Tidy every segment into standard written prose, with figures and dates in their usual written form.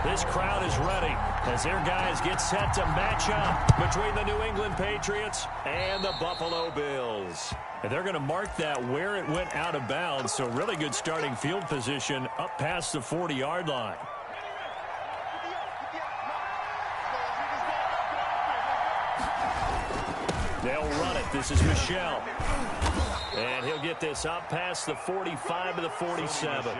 This crowd is ready as their guys get set to match up between the New England Patriots and the Buffalo Bills. And they're going to mark that where it went out of bounds, so really good starting field position up past the 40-yard line. They'll run it. This is Michel. And he'll get this up past the 45 to the 47.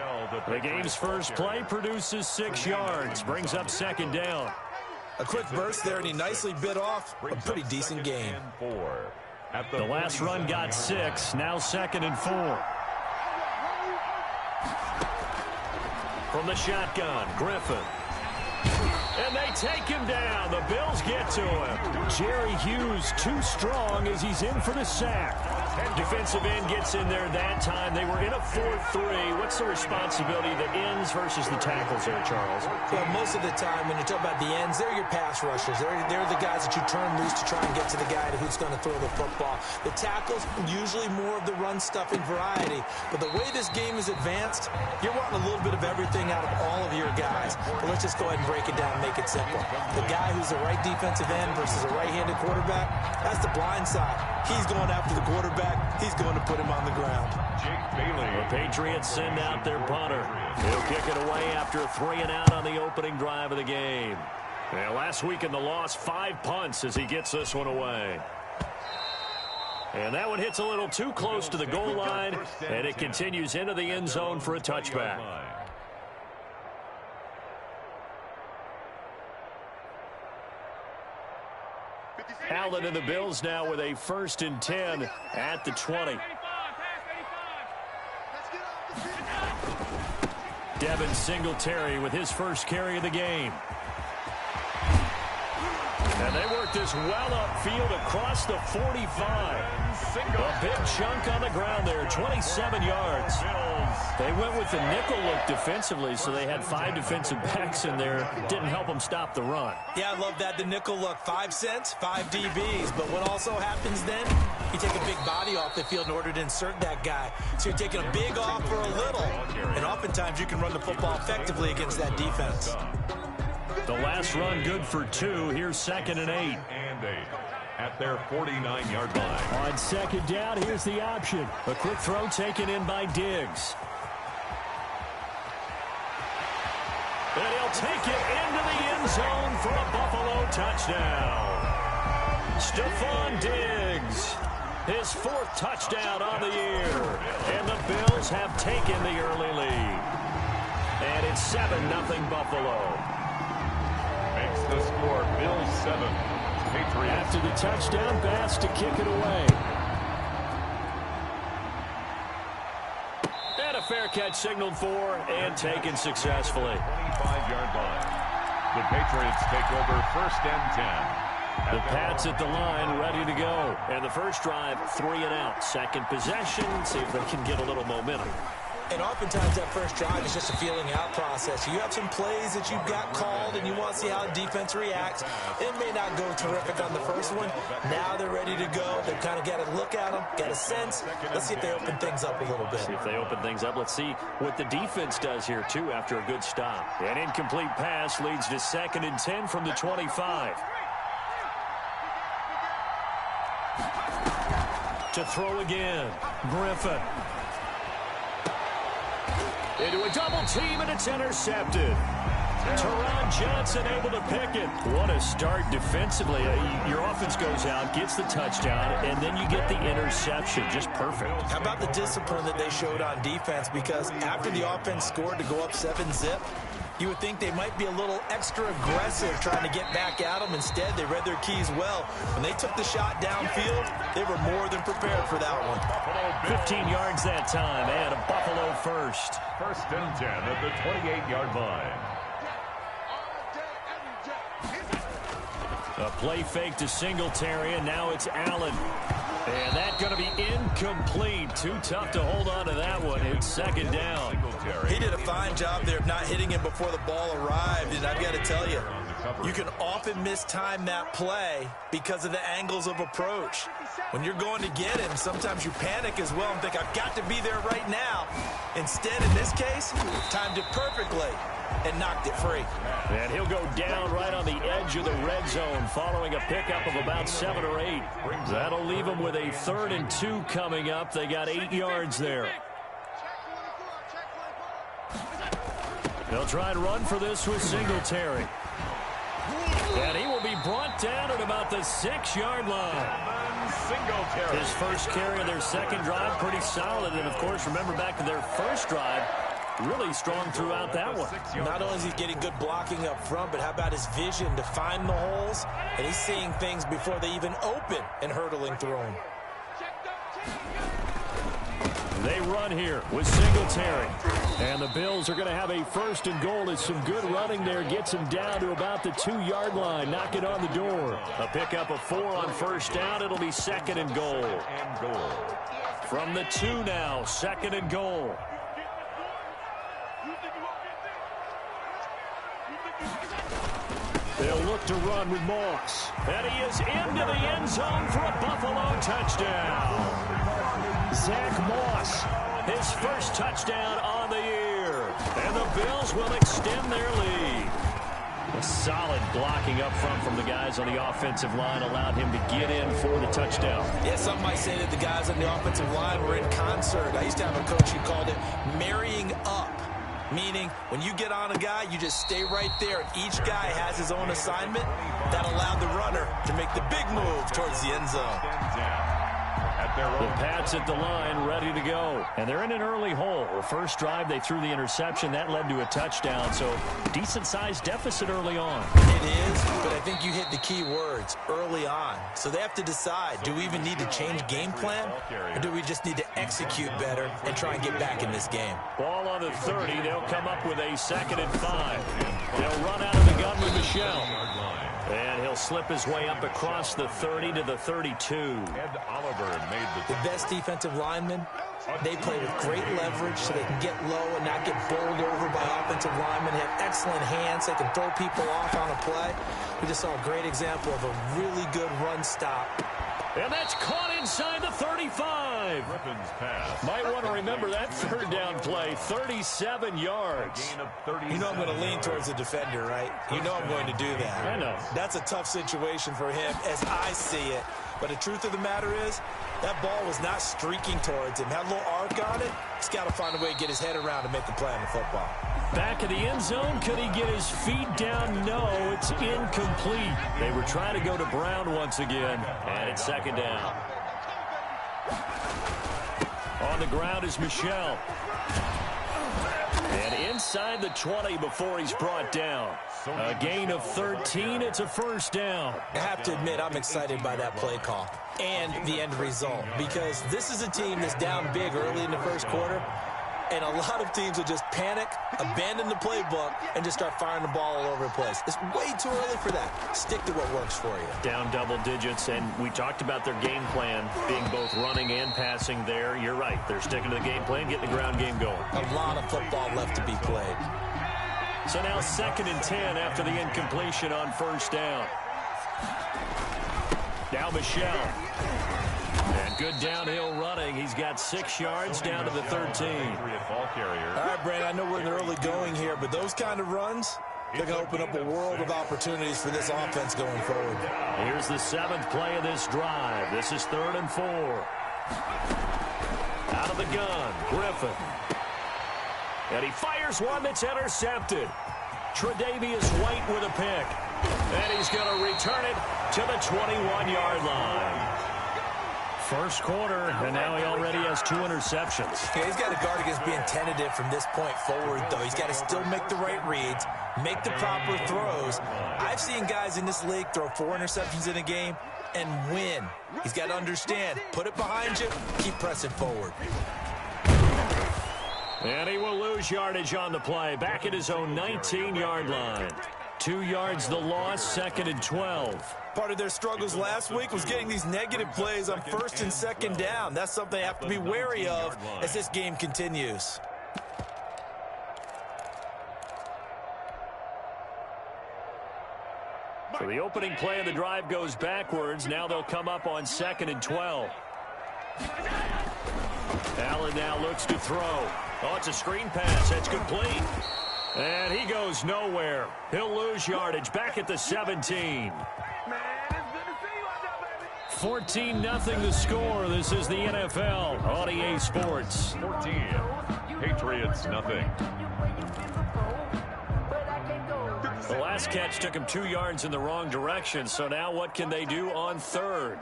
The game's first play produces 6 yards, brings up second down. A quick burst there, and he nicely bit off a pretty decent gain. The last run got 6, now 2nd and 4. From the shotgun, Griffin. And they take him down. The Bills get to him. Jerry Hughes too strong as he's in for the sack. Defensive end gets in there that time. They were in a 4-3. What's the responsibility of the ends versus the tackles there, Charles? Well, most of the time when you talk about the ends, they're your pass rushers. They're the guys that you turn loose to try and get to the guy who's going to throw the football. The tackles, usually more of the run-stuffing variety. But the way this game is advanced, you're wanting a little bit of everything out of all of your guys. But let's just go ahead and break it down and make it simple. The guy who's the right defensive end versus a right-handed quarterback, that's the blind side. He's going after the quarterback. He's going to put him on the ground. The Patriots send out their punter. He'll kick it away after a 3-and-out on the opening drive of the game. Well, last week in the loss, 5 punts as he gets this one away. And that one hits a little too close to the goal line, and it continues into the end zone for a touchback. Allen and the Bills now with a 1st and 10 at the 20. Devin Singletary with his first carry of the game. And they work this well upfield across the 45. A big chunk on the ground there, 27 yards. They went with the nickel look defensively, so they had 5 defensive backs in there. Didn't help them stop the run. Yeah, I love that, the nickel look. 5 cents, 5 DBs. But what also happens then, you take a big body off the field in order to insert that guy. So you're taking a big off for a little. And oftentimes you can run the football effectively against that defense. The last run good for 2. Here's 2nd and 8. At their 49-yard line. On 2nd down, here's the option. A quick throw taken in by Diggs. And he'll take it into the end zone for a Buffalo touchdown. Stephon Diggs, his 4th touchdown on the year. And the Bills have taken the early lead. And it's 7-0 Buffalo. Makes the score Bills 7. Patriots. After the touchdown, Bass to kick it away. And a fair catch signaled for and taken successfully. 25-yard line. The Patriots take over 1st and 10. The Pats at the line, ready to go. And the first drive, 3-and-out. Second possession, see if they can get a little momentum. And oftentimes that first drive is just a feeling out process. You have some plays that you've got called and you want to see how the defense reacts. It may not go terrific on the first one. Now they're ready to go. They've kind of got to look at them, get a sense. Let's see if they open things up a little bit. See if they open things up. Let's see what the defense does here, too, after a good stop. An incomplete pass leads to 2nd and 10 from the 25. To throw again, Griffin. Into a double team, and it's intercepted. Teron Johnson able to pick it. What a start defensively. Your offense goes out, gets the touchdown, and then you get the interception. Just perfect. How about the discipline that they showed on defense? Because after the offense scored to go up 7-zip, you would think they might be a little extra aggressive trying to get back at them. Instead, they read their keys well. When they took the shot downfield, they were more than prepared for that one. 15 yards that time, and a Buffalo first. 1st and 10 at the 28-yard line. A play fake to Singletary, and now it's Allen. And that's going to be incomplete. Too tough to hold on to that one. It's 2nd down. He did a fine job there of not hitting him before the ball arrived. And I've got to tell you, you can often mistime that play because of the angles of approach. When you're going to get him, sometimes you panic as well and think, I've got to be there right now. Instead, in this case, timed it perfectly. and knocked it free. And he'll go down right on the edge of the red zone following a pickup of about 7 or 8. That'll leave them with a 3rd and 2 coming up. They got 8 yards there. They'll try and run for this with Singletary. And he will be brought down at about the 6-yard line. Singletary. His first carry of their second drive, pretty solid. And, of course, remember back to their first drive, really strong throughout that one. Not only is he getting good blocking up front, but how about his vision to find the holes? And he's seeing things before they even open and hurdling through them. They run here with Singletary. And the Bills are going to have a 1st and goal as some good running there gets him down to about the 2-yard line. Knock it on the door. A pickup of 4 on first down. It'll be 2nd and goal. From the 2 now, 2nd and goal. They'll look to run with Moss. And he is into the end zone for a Buffalo touchdown. Zach Moss, his first touchdown on the year. And the Bills will extend their lead. A solid blocking up front from the guys on the offensive line allowed him to get in for the touchdown. Yeah, some might say that the guys on the offensive line were in concert. I used to have a coach who called it marrying up. Meaning, when you get on a guy, you just stay right there. And each guy has his own assignment. That allowed the runner to make the big move towards the end zone. The Pats at the line, ready to go. And they're in an early hole. The first drive, they threw the interception. That led to a touchdown. So, decent-sized deficit early on. It is, but I think you hit the key words, early on. So they have to decide, do we even need to change game plan? Or do we just need to execute better and try and get back in this game? Ball on the 30. They'll come up with a 2nd and 5. They'll run out of the gun with Michel. And he'll slip his way up across the 30 to the 32. Ed Oliver made The best defensive linemen, they play with great leverage so they can get low and not get bowled over by offensive linemen. They have excellent hands. They can throw people off on a play. We just saw a great example of a really good run stop. And that's caught inside the 35. Griffin's pass. Might want to remember that 3rd down play, 37 yards. Gain of 37. You know I'm going to lean towards the defender, right? You know I'm going to do that. I know. That's a tough situation for him as I see it. But the truth of the matter is, that ball was not streaking towards him. Had a little arc on it. He's got to find a way to get his head around and make a play on the football. Back of the end zone. Could he get his feet down? No, it's incomplete. They were trying to go to Brown once again. And it's 2nd down. On the ground is Michel. And inside the 20 before he's brought down. A gain of 13. It's a 1st down. I have to admit, I'm excited by that play call and the end result, because this is a team that's down big early in the first quarter, and a lot of teams will just panic, abandon the playbook, and just start firing the ball all over the place. It's way too early for that. Stick to what works for you. Down double digits, and we talked about their game plan being both running and passing there. You're right. They're sticking to the game plan, getting the ground game going. A lot of football left to be played. So now 2nd and 10 after the incompletion on 1st down. Now Michel. And good downhill running. He's got 6 yards down to the 13. All right, Brandon, I know we're in the early going here, but those kind of runs, they're going to open up a world of opportunities for this offense going forward. Here's the 7th play of this drive. This is 3rd and 4. Out of the gun, Griffin. And he fires one that's intercepted. Tre'Davious White with a pick. And he's going to return it to the 21-yard line. First quarter, and now he already has 2 interceptions. Yeah, he's got to guard against being tentative from this point forward, though. He's got to still make the right reads, make the proper throws. I've seen guys in this league throw 4 interceptions in a game and win. He's got to understand, put it behind you, keep pressing forward. And he will lose yardage on the play. Back at his own 19-yard line. 2 yards the loss, 2nd and 12. Part of their struggles last week was getting these negative plays on 1st and 2nd down. That's something they have to be wary of as this game continues. So the opening play of the drive goes backwards. Now they'll come up on 2nd and 12. Allen now looks to throw. Oh, it's a screen pass. That's complete. And he goes nowhere. He'll lose yardage back at the 17. 14-0 the score. This is the NFL on EA Sports. 14. Patriots nothing. The last catch took him 2 yards in the wrong direction, so now what can they do on third?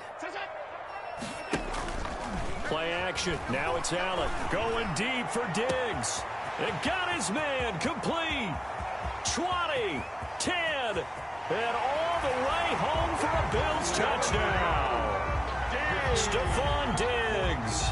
Play action. Now it's Allen going deep for Diggs. And got his man complete. 20, 10, and all the way home for a Bills touchdown. Stephon Diggs,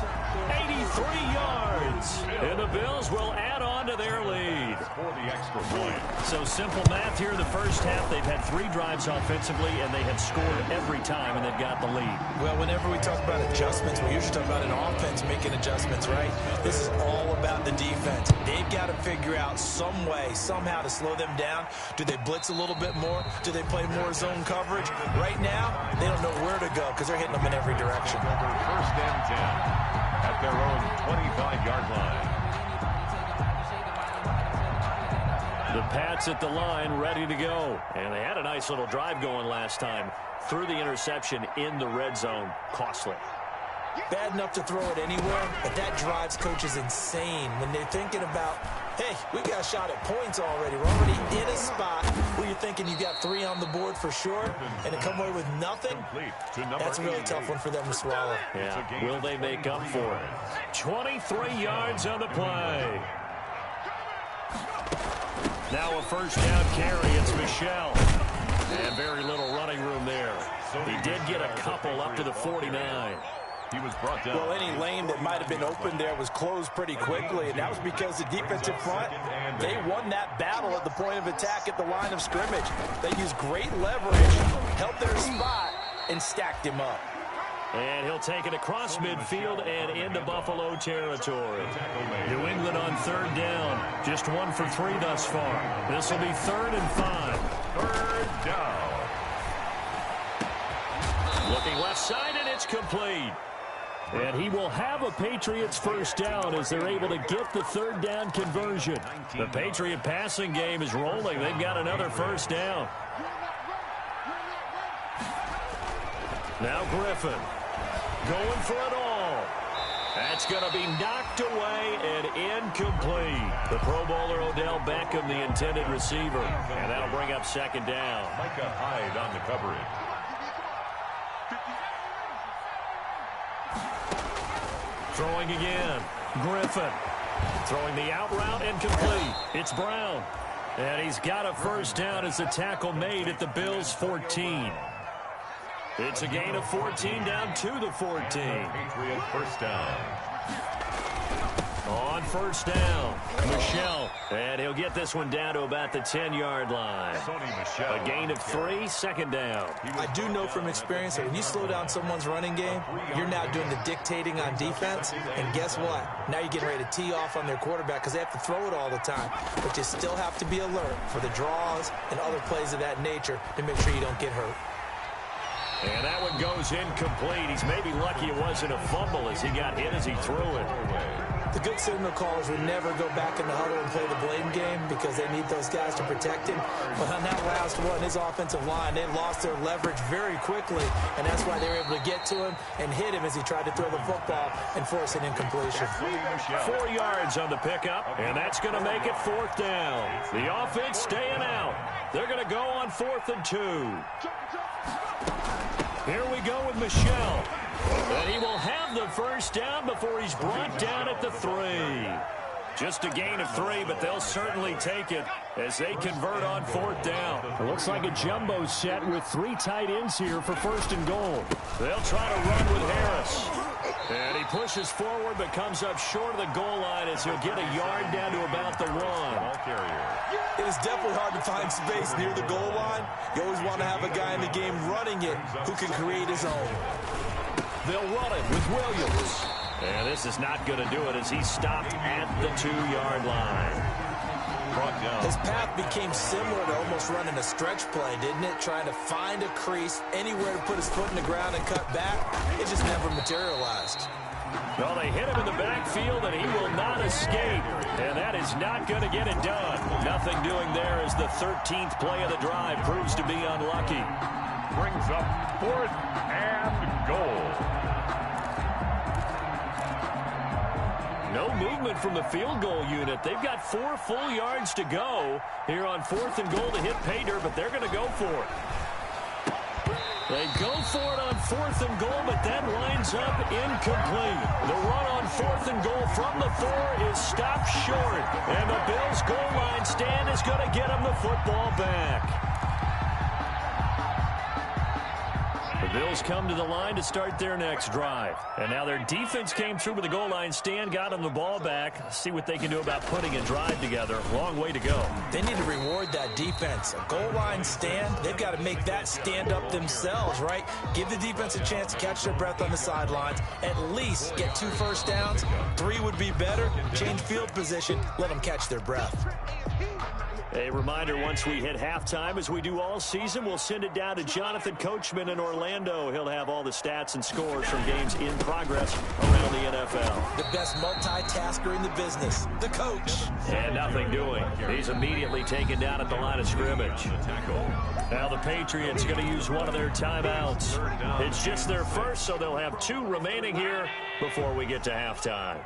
83 yards. And the Bills will add on to their lead. For the extra point. So simple math here in the first half. They've had 3 drives offensively, and they have scored every time, and they've got the lead. Well, whenever we talk about adjustments, we usually talk about an offense making adjustments, right? This is all about the defense. They've got to figure out some way, somehow to slow them down. Do they blitz a little bit more? Do they play more zone coverage? Right now, they don't know where to go because they're hitting them in every direction. First and 10 at their own 25-yard line. The Pats at the line, ready to go. And they had a nice little drive going last time. Threw the interception in the red zone. Costly. Bad enough to throw it anywhere, but that drives coaches insane when they're thinking about, hey, we got a shot at points already. We're already in a spot where you're thinking you got 3 on the board for sure, and to come away with nothing, that's a really tough one for them to swallow. Yeah, will they make up for it? 23 yards on the play. Now a first down carry. It's Michel. And very little running room there. He did get a couple up to the 49. He was brought down. Well, any lane that might have been open there was closed pretty quickly, and that was because the defensive front, they won that battle at the point of attack at the line of scrimmage. They used great leverage, held their spot, and stacked him up. And he'll take it across midfield and into Buffalo territory. New England on third down. Just 1 for 3 thus far. This will be 3rd and 5. Third down. Looking left side, and it's complete. And he will have a Patriots first down as they're able to get the third down conversion. The Patriot passing game is rolling. They've got another first down. Now Griffin going for it all. That's going to be knocked away and incomplete. The Pro Bowler Odell Beckham, the intended receiver. And that'll bring up second down. Micah Hyde on the coverage. Throwing again. Griffin. Throwing the out route and complete. It's Brown. And he's got a first down as the tackle made at the Bills' 14. It's a gain of 14 down to the 14. Patriot first down. On first down, Michel. And he'll get this one down to about the 10-yard line. A gain of 3, second down. I do know from experience that when you slow down someone's running game, you're now doing the dictating on defense. And guess what? Now you're getting ready to tee off on their quarterback because they have to throw it all the time. But you still have to be alert for the draws and other plays of that nature to make sure you don't get hurt. And that one goes incomplete. He's maybe lucky it wasn't a fumble as he got hit as he threw it. The good signal callers would never go back in the huddle and play the blame game because they need those guys to protect him. But on that last one, his offensive line, they lost their leverage very quickly, and that's why they were able to get to him and hit him as he tried to throw the football and force an incompletion. 4 yards on the pickup, and that's going to make it 4th down. The offense staying out. They're going to go on 4th and 2. Here we go with Michel. And he will have the first down before he's brought down at the 3. Just a gain of 3, but they'll certainly take it as they convert on 4th down. It looks like a jumbo set with 3 tight ends here for 1st and goal. They'll try to run with Harris. And he pushes forward but comes up short of the goal line as he'll get a yard down to about the 1. It is definitely hard to find space near the goal line. You always want to have a guy in the game running it who can create his own. They'll run it with Williams. And this is not going to do it as he's stopped at the 2-yard line. His path became similar to almost running a stretch play, didn't it? Trying to find a crease, anywhere to put his foot in the ground and cut back. It just never materialized. Well, they hit him in the backfield, and he will not escape. And that is not going to get it done. Nothing doing there as the 13th play of the drive proves to be unlucky. Brings up 4th and goal. No movement from the field goal unit. They've got 4 full yards to go here on 4th and goal to hit pay dirt, but they're going to go for it. They go for it on 4th and goal, but that winds up incomplete. The run on 4th and goal from the 4 is stopped short, and the Bills' goal line stand is going to get them the football back. The Bills come to the line to start their next drive. And now their defense came through with the goal line stand, got them the ball back. See what they can do about putting a drive together. Long way to go. They need to reward that defense. A goal line stand, they've got to make that stand up themselves, right? Give the defense a chance to catch their breath on the sidelines. At least get 2 first downs. 3 would be better. Change field position. Let them catch their breath. A reminder, once we hit halftime, as we do all season, we'll send it down to Jonathan Coachman in Orlando. He'll have all the stats and scores from games in progress around the NFL. The best multitasker in the business, the coach. And nothing doing. He's immediately taken down at the line of scrimmage. Now the Patriots going to use one of their timeouts. It's just their first, so they'll have 2 remaining here before we get to halftime.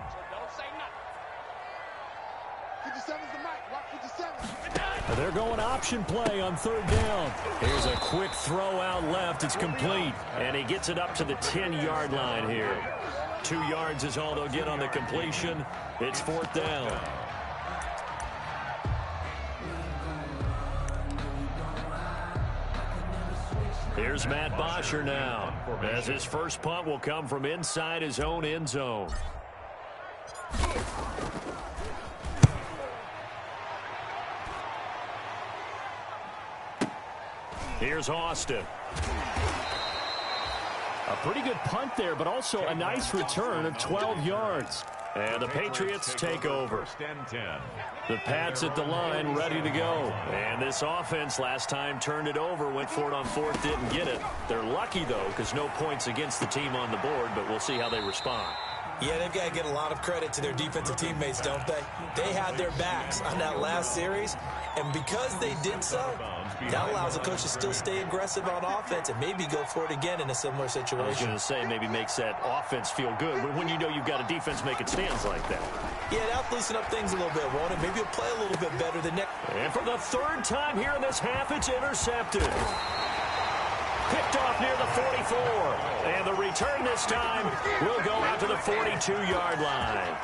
They're going option play on 3rd down. Here's a quick throw out left. It's complete. And he gets it up to the 10-yard line here. 2 yards is all they'll get on the completion. It's 4th down. Here's Matt Bosher now, as his first punt will come from inside his own end zone. Here's Austin. A pretty good punt there, but also a nice return of 12 yards. And the Patriots take over. The Pats at the line, ready to go. And this offense last time turned it over, went for it on 4th, didn't get it. They're lucky, though, because no points against the team on the board, but we'll see how they respond. Yeah, they've got to get a lot of credit to their defensive teammates, don't they? They had their backs on that last series, and because they did so, that allows the coach to still stay aggressive on offense and maybe go for it again in a similar situation. I was going to say maybe makes that offense feel good when you know you've got a defense making stands like that. Yeah, that'll loosen up things a little bit, won't it? Maybe he'll play a little bit better than next. And for the 3rd time here in this half, it's intercepted. Picked off near the 44. And the return this time will go out to the 42-yard line.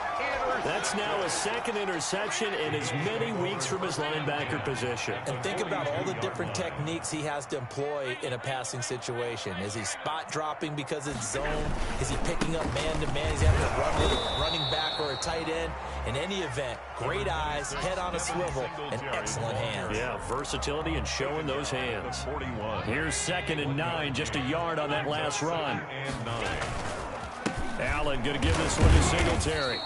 That's now a 2nd interception in as many weeks from his linebacker position. And think about all the different techniques he has to employ in a passing situation. Is he spot dropping because it's zone? Is he picking up man-to-man? He's having to run with a running back or a tight end. In any event, great eyes, head on a swivel, and excellent hands. Yeah, versatility and showing those hands. Here's 2nd and 9, just a yard on that last run. Allen going to give this one to Singletary.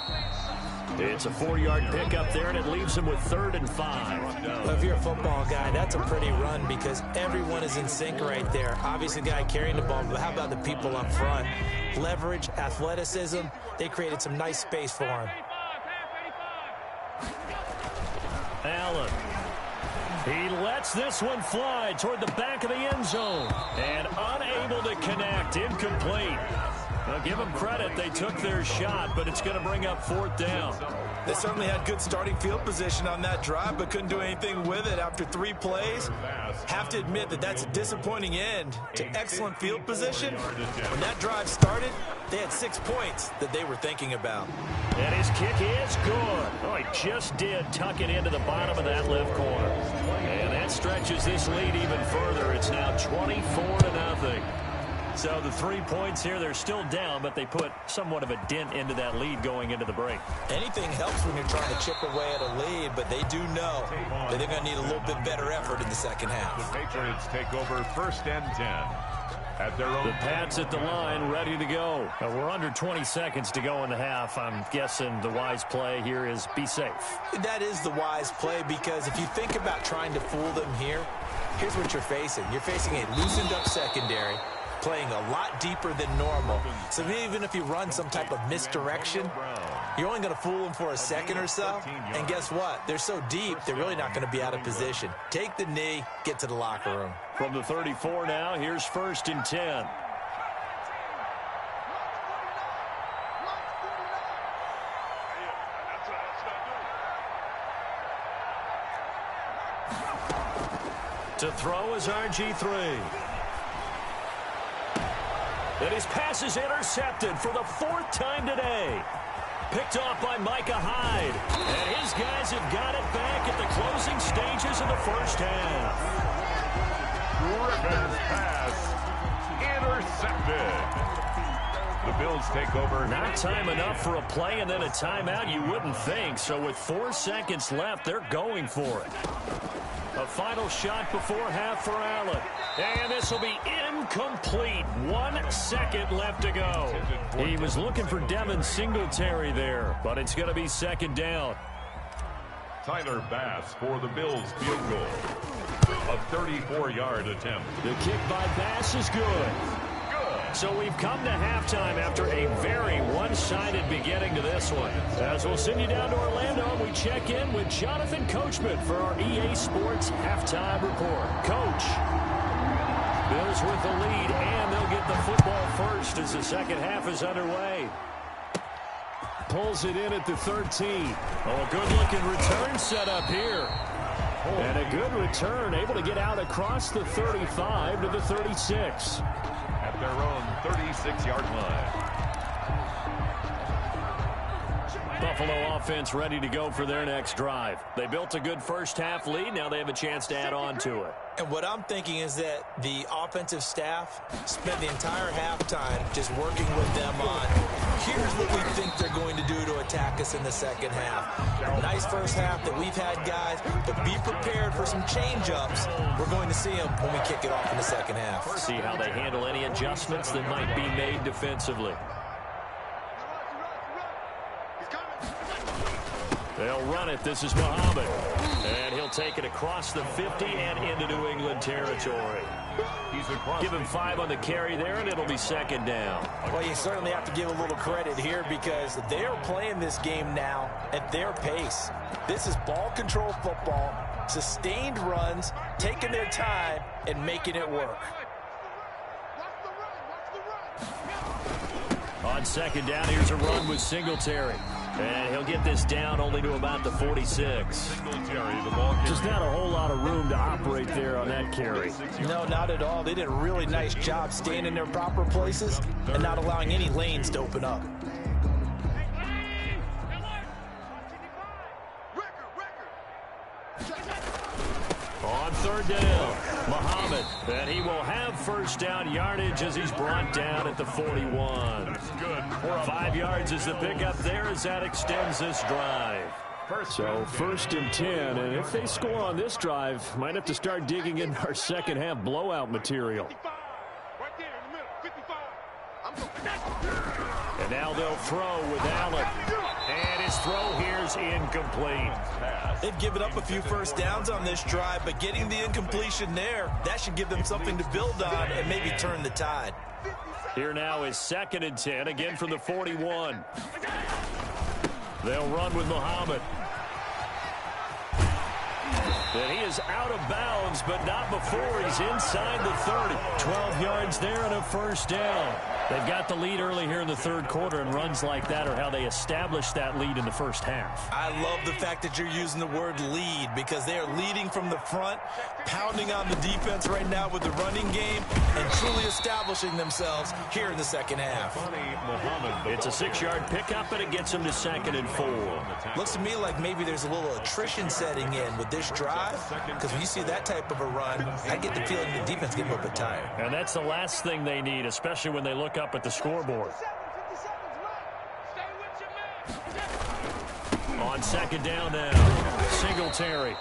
It's a 4-yard pickup there, and it leaves him with 3rd and 5. Well, if you're a football guy, that's a pretty run because everyone is in sync right there. Obviously, the guy carrying the ball, but how about the people up front? Leverage, athleticism, they created some nice space for him. Allen. He lets this one fly toward the back of the end zone. And unable to connect. Incomplete. Now, give them credit. They took their shot, but it's going to bring up 4th down. They certainly had good starting field position on that drive, but couldn't do anything with it after 3 plays. Have to admit that that's a disappointing end to excellent field position. When that drive started, they had 6 points that they were thinking about. And his kick is good. Oh, he just did tuck it into the bottom of that left corner. And that stretches this lead even further. It's now 24-0. So the 3 points here, they're still down, but they put somewhat of a dent into that lead going into the break. Anything helps when you're trying to chip away at a lead, but they do know that they're going to need a little bit better effort in the second half. The Patriots take over 1st and 10 at their own. The Pats at the line, ready to go. We're under 20 seconds to go in the half. I'm guessing the wise play here is be safe. That is the wise play because if you think about trying to fool them here, here's what you're facing. You're facing a loosened up secondary. playing a lot deeper than normal. So even if you run some type of misdirection, you're only going to fool them for a second or so. And guess what? They're so deep, they're really not going to be out of position. Take the knee, get to the locker room. From the 34 now, here's 1st and 10. To throw is RG3. And his pass is intercepted for the 4th time today. Picked off by Micah Hyde. And his guys have got it back at the closing stages of the first half. Griffin's pass intercepted. The Bills take over. Not time enough for a play and then a timeout, you wouldn't think. So with 4 seconds left, they're going for it. A final shot before half for Allen. And this will be incomplete. 1 second left to go. He was looking for Devin Singletary there, but it's going to be 2nd down. Tyler Bass for the Bills field goal. A 34-yard attempt. The kick by Bass is good. So we've come to halftime after a very one-sided beginning to this one. As we'll send you down to Orlando, we check in with Jonathan Coachman for our EA Sports Halftime Report. Coach, Bills with the lead, and they'll get the football first as the second half is underway. Pulls it in at the 13. Oh, a good-looking return set up here. And a good return, able to get out across the 35 to the 36. At their own 36-yard line. Buffalo offense ready to go for their next drive. They built a good first half lead. Now they have a chance to add on to it. And what I'm thinking is that the offensive staff spent the entire halftime just working with them on, here's what we think they're going to do to attack us in the second half. Nice first half that we've had, guys, but be prepared for some change-ups. We're going to see them when we kick it off in the second half. See how they handle any adjustments that might be made defensively. They'll run it. This is Muhammad. And he'll take it across the 50 and into New England territory. Give him 5 on the carry there, and it'll be 2nd down. Well, you certainly have to give a little credit here because they're playing this game now at their pace. This is ball control football, sustained runs, taking their time, and making it work. On 2nd down, here's a run with Singletary. And he'll get this down only to about the 46. Singletary, the ball carrier. Just not a whole lot of room to operate there on that carry. No, not at all. They did a really nice job staying in their proper places and not allowing any lanes to open up. On 3rd down, Muhammad, and he will have 1st down yardage as he's brought down at the 41. That's good. 5 yards is the pickup there as that extends this drive. So 1st and 10, and if they score on this drive, might have to start digging in our second half blowout material. And now they'll throw with Allen. And his throw here is incomplete. They've given up a few first downs on this drive, but getting the incompletion there, that should give them something to build on and maybe turn the tide. Here now is 2nd and 10, again from the 41. They'll run with Muhammad. And he is out of bounds, but not before he's inside the 30. 12 yards there and a 1st down. They've got the lead early here in the 3rd quarter, and runs like that are how they establish that lead in the first half. I love the fact that you're using the word lead because they are leading from the front, pounding on the defense right now with the running game, and truly establishing themselves here in the second half. It's a 6-yard pickup, and it gets them to 2nd and 4. Looks to me like maybe there's a little attrition setting in with this drive because when you see that type of a run, I get the feeling the defense gets a little bit tired. And that's the last thing they need, especially when they look up at the scoreboard. On 2nd down now, Singletary.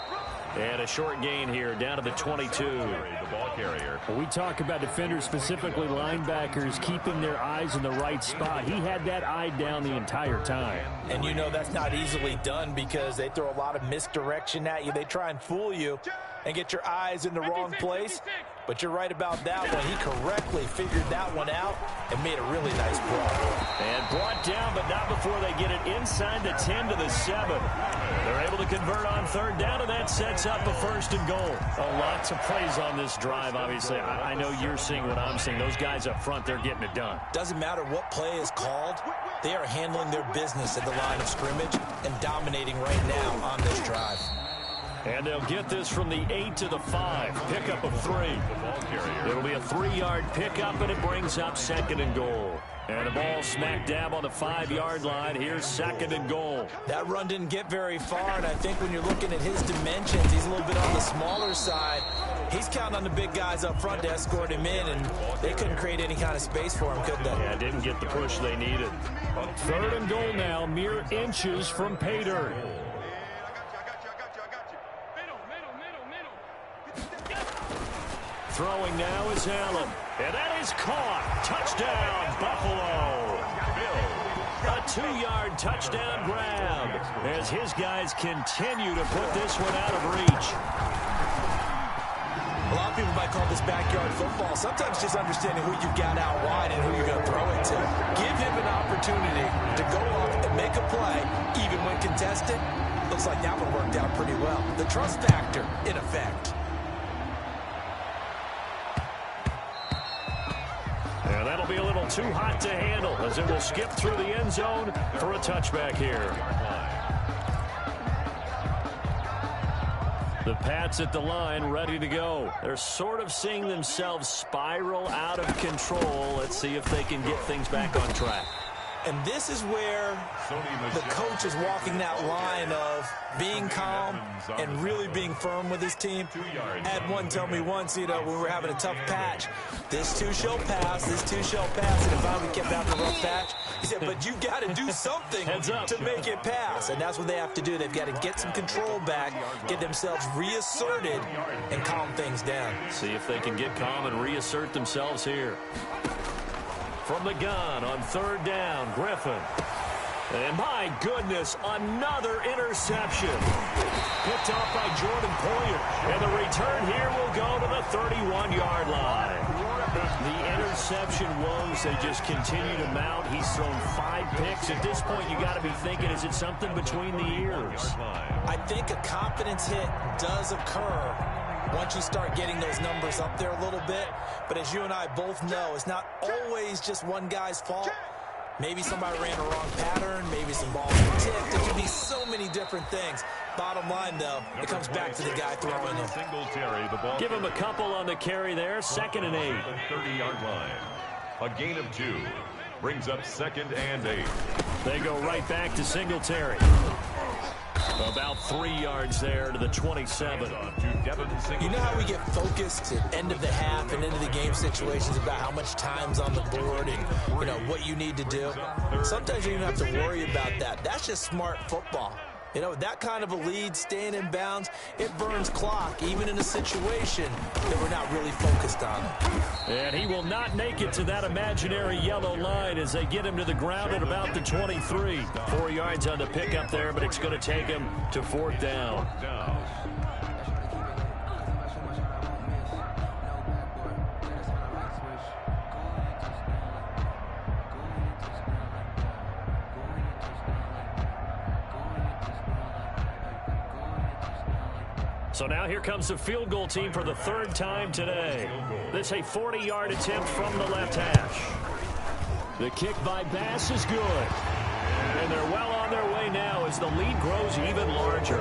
And a short gain here, down to the 22. The ball carrier. We talk about defenders, specifically linebackers, keeping their eyes in the right spot. He had that eye down the entire time. And you know that's not easily done because they throw a lot of misdirection at you. They try and fool you. and get your eyes in the wrong place. But you're right about that one. He correctly figured that one out and made a really nice play. And brought down, but not before they get it inside the 10 to the 7. They're able to convert on third down, and that sets up a 1st and goal. Lots of plays on this drive, obviously. I know you're seeing what I'm seeing. Those guys up front, they're getting it done. Doesn't matter what play is called. They are handling their business at the line of scrimmage and dominating right now on this drive. And they'll get this from the 8 to the 5. Pickup of 3. It'll be a 3-yard pickup, and it brings up 2nd and goal. And the ball smack dab on the 5-yard line. Here's 2nd and goal. That run didn't get very far, and I think when you're looking at his dimensions, he's a little bit on the smaller side. He's counting on the big guys up front to escort him in, and they couldn't create any kind of space for him, could they? Yeah, didn't get the push they needed. 3rd and goal now, mere inches from pay dirt. Throwing now is Allen. And that is caught. Touchdown, Buffalo. A 2-yard touchdown grab as his guys continue to put this one out of reach. A lot of people might call this backyard football. Sometimes just understanding who you've got out wide and who you're going to throw it to. Give him an opportunity to go up and make a play, even when contested. Looks like that one worked out pretty well. The trust factor, in effect. And that'll be a little too hot to handle as it will skip through the end zone for a touchback here. The Pats at the line ready to go. They're sort of seeing themselves spiral out of control. Let's see if they can get things back on track. And this is where the coach is walking that line of being calm and really being firm with his team. I had one tell me once, when we were having a tough patch, this too shall pass, this too shall pass. And if I kept having a rough patch, he said, but you got to do something to make it pass. And that's what they have to do. They've got to get some control back, get themselves reasserted, and calm things down. See if they can get calm and reassert themselves here. From the gun on 3rd down, Griffin. And my goodness, another interception. Picked off by Jordan Poyer. And the return here will go to the 31-yard line. The interception woes, they just continue to mount. He's thrown 5 picks. At this point, you got to be thinking, is it something between the ears? I think a confidence hit does occur once you start getting those numbers up there a little bit. But as you and I both know, it's not always just one guy's fault. Maybe somebody ran a wrong pattern. Maybe some balls were tipped. There could be so many different things. Bottom line, though, it comes back to the guy throwing them. Give him a couple on the carry there. 2nd and 8. 30-yard line. A gain of 2. Brings up 2nd and 8. They go right back to Singletary. About 3 yards there to the 27. You know how we get focused at end of the half and into the game situations about how much time's on the board and, what you need to do? Sometimes you don't have to worry about that. That's just smart football. With that kind of a lead, staying in bounds, it burns clock, even in a situation that we're not really focused on it. And he will not make it to that imaginary yellow line as they get him to the ground at about the 23. 4 yards on the pickup there, but it's going to take him to 4th down. So now here comes the field goal team for the 3rd time today. This a 40-yard attempt from the left hash. The kick by Bass is good. And they're well on their way now as the lead grows even larger.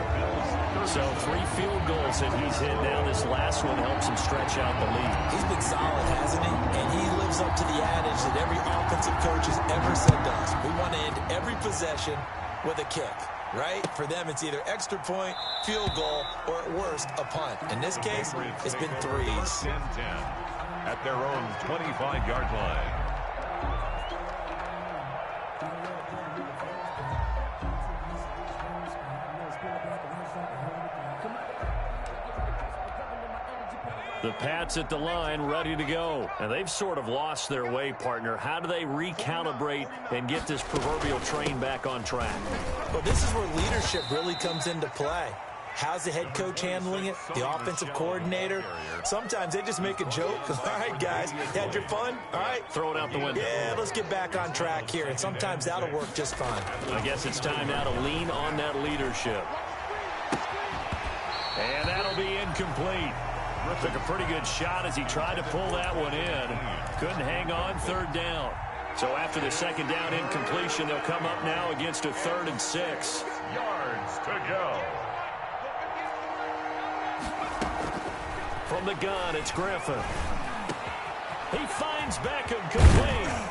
So 3 field goals that he's hit now. This last one helps him stretch out the lead. He's been solid, hasn't he? And he lives up to the adage that every offensive coach has ever said to us. We want to end every possession with a kick. Right? For them, it's either extra point, field goal, or at worst, a punt. In this case, it's been 3s. At their own 25-yard line. The Pats at the line ready to go. And they've sort of lost their way, partner. How do they recalibrate and get this proverbial train back on track? Well, this is where leadership really comes into play. How's the head coach handling it? The offensive coordinator? Sometimes they just make a joke. All right, guys, had your fun? All right. Throw it out the window. Yeah, let's get back on track here, and sometimes that'll work just fine. I guess it's time now to lean on that leadership. And that'll be incomplete. Took a pretty good shot as he tried to pull that one in. Couldn't hang on, third down. So after the second down incompletion, they'll come up now against a 3rd and 6. Yards to go. From the gun, it's Griffin. He finds Beckham complete.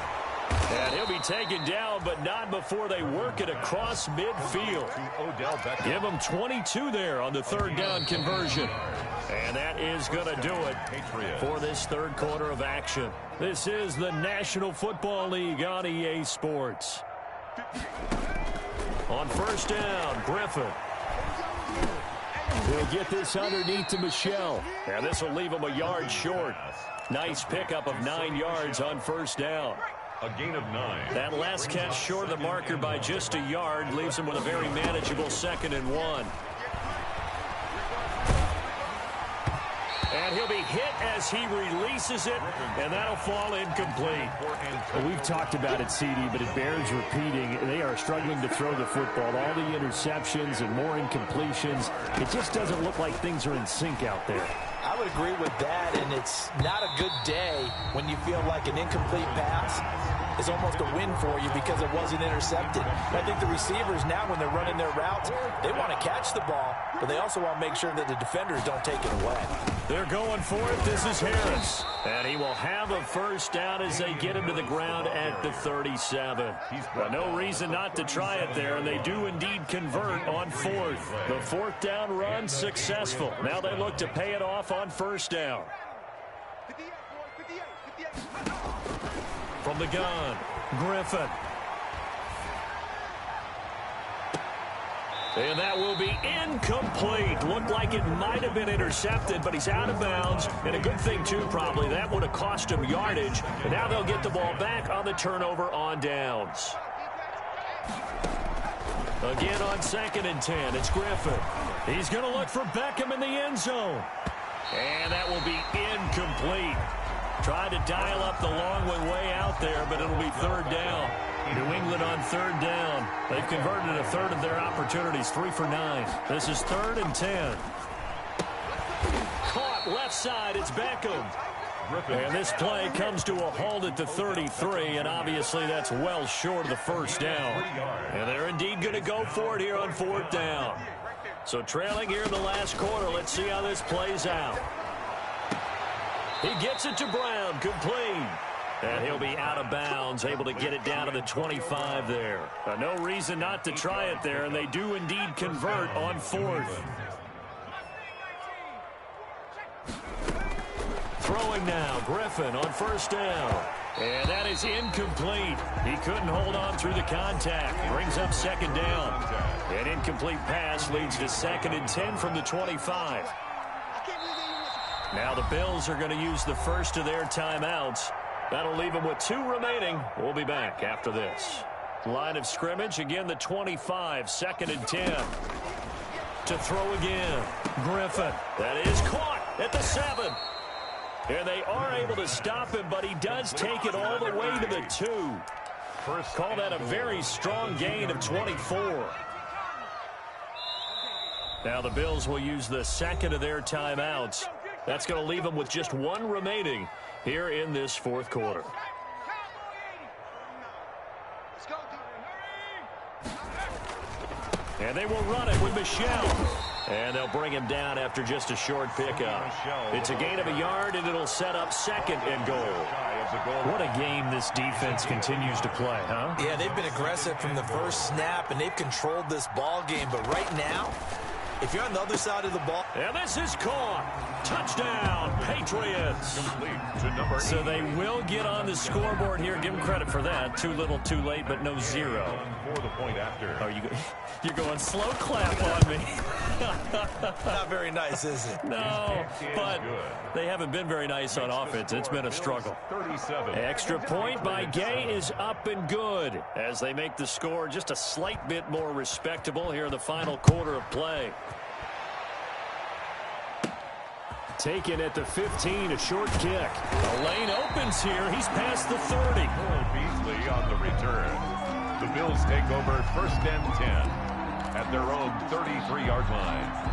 And he'll be taken down, but not before they work it across midfield. Give him 22 there on the 3rd down conversion. And that is going to do it for this 3rd quarter of action. This is the National Football League on EA Sports. On 1st down, Griffin. He'll get this underneath to Michelle. And this will leave him a yard short. Nice pickup of 9 yards on 1st down. A gain of 9. That last catch short of the marker by just a yard leaves him with a very manageable 2nd and 1. And he'll be hit as he releases it, and that'll fall incomplete. Well, we've talked about it, CD, but it bears repeating. They are struggling to throw the football. All the interceptions and more incompletions. It just doesn't look like things are in sync out there. I would agree with that, and it's not a good day when you feel like an incomplete pass is almost a win for you because it wasn't intercepted. And I think the receivers now, when they're running their routes, they want to catch the ball, but they also want to make sure that the defenders don't take it away. They're going for it. This is Harris. And he will have a 1st down as they get him to the ground at the 37. But no reason not to try it there, and they do indeed convert on 4th. The 4th down run successful. Now they look to pay it off on 1st down. From the gun, Griffin. And that will be incomplete. Looked like it might have been intercepted, but he's out of bounds. And a good thing, too, probably. That would have cost him yardage. And now they'll get the ball back on the turnover on downs. Again on 2nd and 10, it's Griffin. He's going to look for Beckham in the end zone. And that will be incomplete. Tried to dial up the long one way out there, but it'll be 3rd down. New England on 3rd down. They've converted a 3rd of their opportunities, 3 for 9. This is 3rd and 10. Caught left side, it's Beckham. And this play comes to a halt at the 33, and obviously that's well short of the 1st down. And they're indeed going to go for it here on 4th down. So trailing here in the last quarter, let's see how this plays out. He gets it to Brown, complete. And he'll be out of bounds, able to get it down to the 25 there. No reason not to try it there, and they do indeed convert on 4th. Throwing now, Griffin on 1st down. And that is incomplete. He couldn't hold on through the contact. Brings up 2nd down. An incomplete pass leads to 2nd and 10 from the 25. Now the Bills are going to use the first of their timeouts. That'll leave them with 2 remaining. We'll be back after this. Line of scrimmage, again the 25, 2nd and 10. To throw again, Griffin. That is caught at the 7. And they are able to stop him, but he does take it all the way to the 2. Call that a very strong gain of 24. Now the Bills will use the 2nd of their timeouts. That's going to leave them with just 1 remaining here in this 4th quarter. And they will run it with Michelle. And they'll bring him down after just a short pickup. It's a gain of a yard, and it'll set up 2nd and goal. What a game this defense continues to play, huh? Yeah, they've been aggressive from the first snap, and they've controlled this ball game. But right now, if you're on the other side of the ball. And this is caught. Touchdown, Patriots. So they will get on the scoreboard here. Give them credit for that. Too little, too late, but no 0. For the point after. Oh, you're going slow clap on me. Not very nice, is it? No, but they haven't been very nice on offense. It's been a struggle. 37. Extra point by Gay is up and good as they make the score just a slight bit more respectable here in the final quarter of play. taken at the 15, a short kick. The lane opens here. He's past the 30. Beasley on the return. The Bills take over 1st and 10 at their own 33-yard line.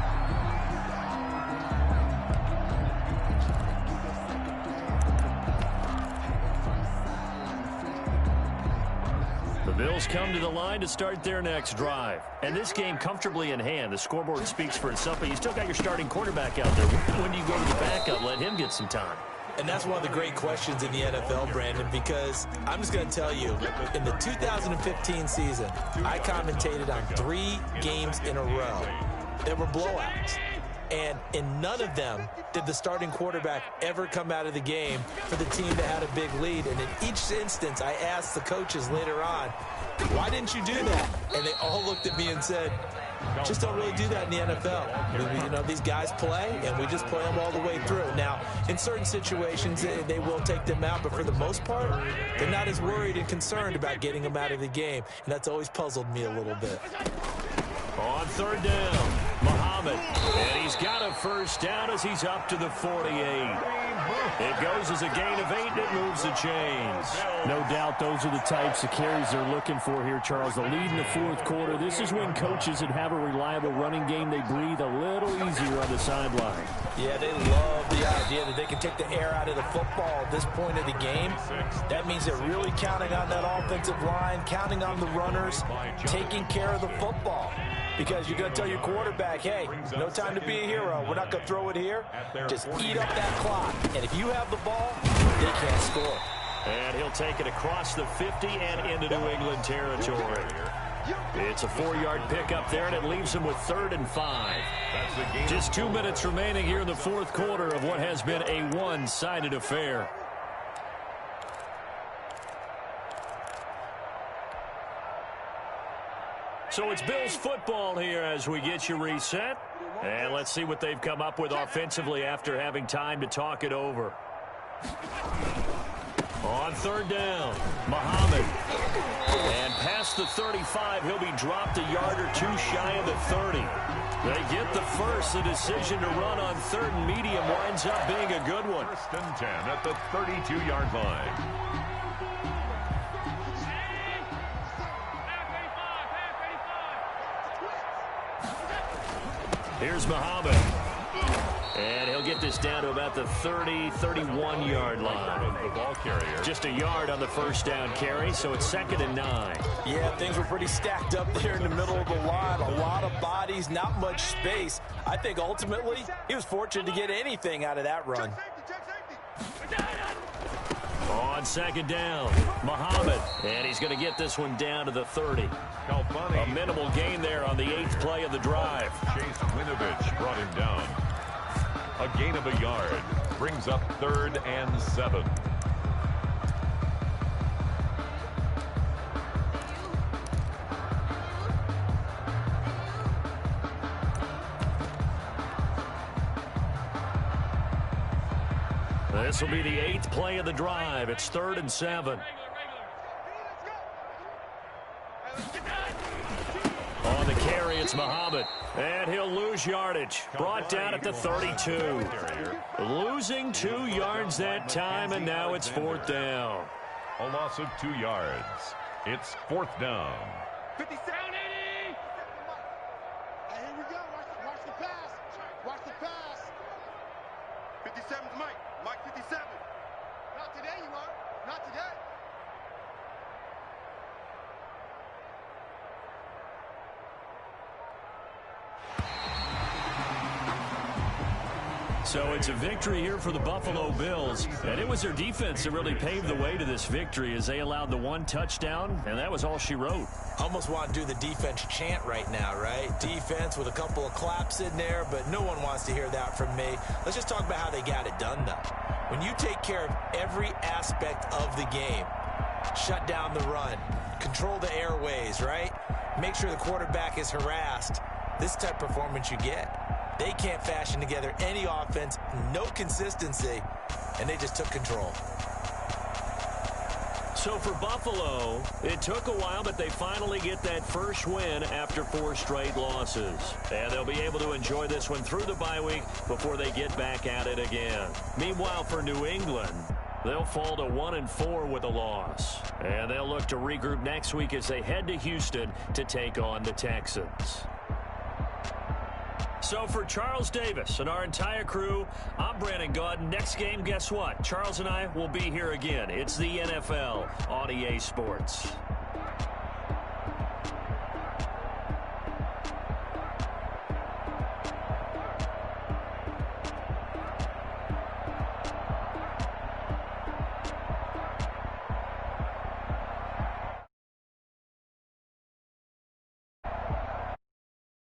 The Bills come to the line to start their next drive. And this game comfortably in hand. The scoreboard speaks for itself, but you still got your starting quarterback out there. When do you go to the backup? Let him get some time. And that's one of the great questions in the NFL, Brandon, because I'm just going to tell you, in the 2015 season, I commentated on 3 games in a row that were blowouts. And in none of them did the starting quarterback ever come out of the game for the team that had a big lead. And in each instance, I asked the coaches later on, why didn't you do that? And they all looked at me and said, just don't really do that in the NFL. You know, these guys play, and we just play them all the way through. Now, in certain situations, they will take them out, but for the most part, they're not as worried and concerned about getting them out of the game. And that's always puzzled me a little bit. On 3rd down, Muhammad. And he's got a first down as he's up to the 48. It goes as a gain of 8, and it moves the chains. No doubt those are the types of carries they're looking for here, Charles. The lead in the 4th quarter. This is when coaches that have a reliable running game, they breathe a little easier on the sideline. Yeah, they love the idea that they can take the air out of the football at this point of the game. That means they're really counting on that offensive line, counting on the runners, taking care of the football. Because you're going to tell your quarterback, hey, no time to be a hero. We're not going to throw it here. Just eat up that clock. And if you have the ball, they can't score. And he'll take it across the 50 and into New England territory. It's a 4-yard pickup there, and it leaves him with 3rd and 5. Just 2 minutes remaining here in the 4th quarter of what has been a one-sided affair. So it's Bills football here as we get you reset. And let's see what they've come up with offensively after having time to talk it over. On 3rd down, Muhammad. And past the 35, he'll be dropped a yard or 2 shy of the 30. They get the first. The decision to run on 3rd and medium winds up being a good one. 1st and 10 at the 32-yard line. Here's Muhammad. And he'll get this down to about the 30, 31-yard line. The ball carrier. Just a yard on the first down carry, so it's 2nd and 9. Yeah, things were pretty stacked up there in the middle of the line. A lot of bodies, not much space. I think ultimately he was fortunate to get anything out of that run. On 2nd down, Muhammad. And he's going to get this one down to the 30. A minimal gain there on the 8th play of the drive. Chase Winovich brought him down. A gain of a yard brings up 3rd and 7. This will be the 8th play of the drive. It's 3rd and 7. On the carry, it's Muhammad. And he'll lose yardage. Brought down at the 32. Losing 2 yards that time, and now it's 4th down. A loss of 2 yards. It's 4th down. 57, 80. Here we go. Watch the pass. Watch the pass. 57's Mike. Mike 57. Not today, you are. Not today. So it's a victory here for the Buffalo Bills. And it was their defense that really paved the way to this victory as they allowed the 1 touchdown, and that was all she wrote. Almost want to do the defense chant right now, right? Defense with a couple of claps in there, but no one wants to hear that from me. Let's just talk about how they got it done, though. When you take care of every aspect of the game, shut down the run, control the airways, right? Make sure the quarterback is harassed. This type of performance you get. They can't fashion together any offense, no consistency, and they just took control. So for Buffalo, it took a while, but they finally get that first win after 4 straight losses. And they'll be able to enjoy this one through the bye week before they get back at it again. Meanwhile, for New England, they'll fall to 1-4 with a loss. And they'll look to regroup next week as they head to Houston to take on the Texans. So for Charles Davis and our entire crew, I'm Brandon Gaudin. Next game, guess what? Charles and I will be here again. It's the NFL on EA Sports.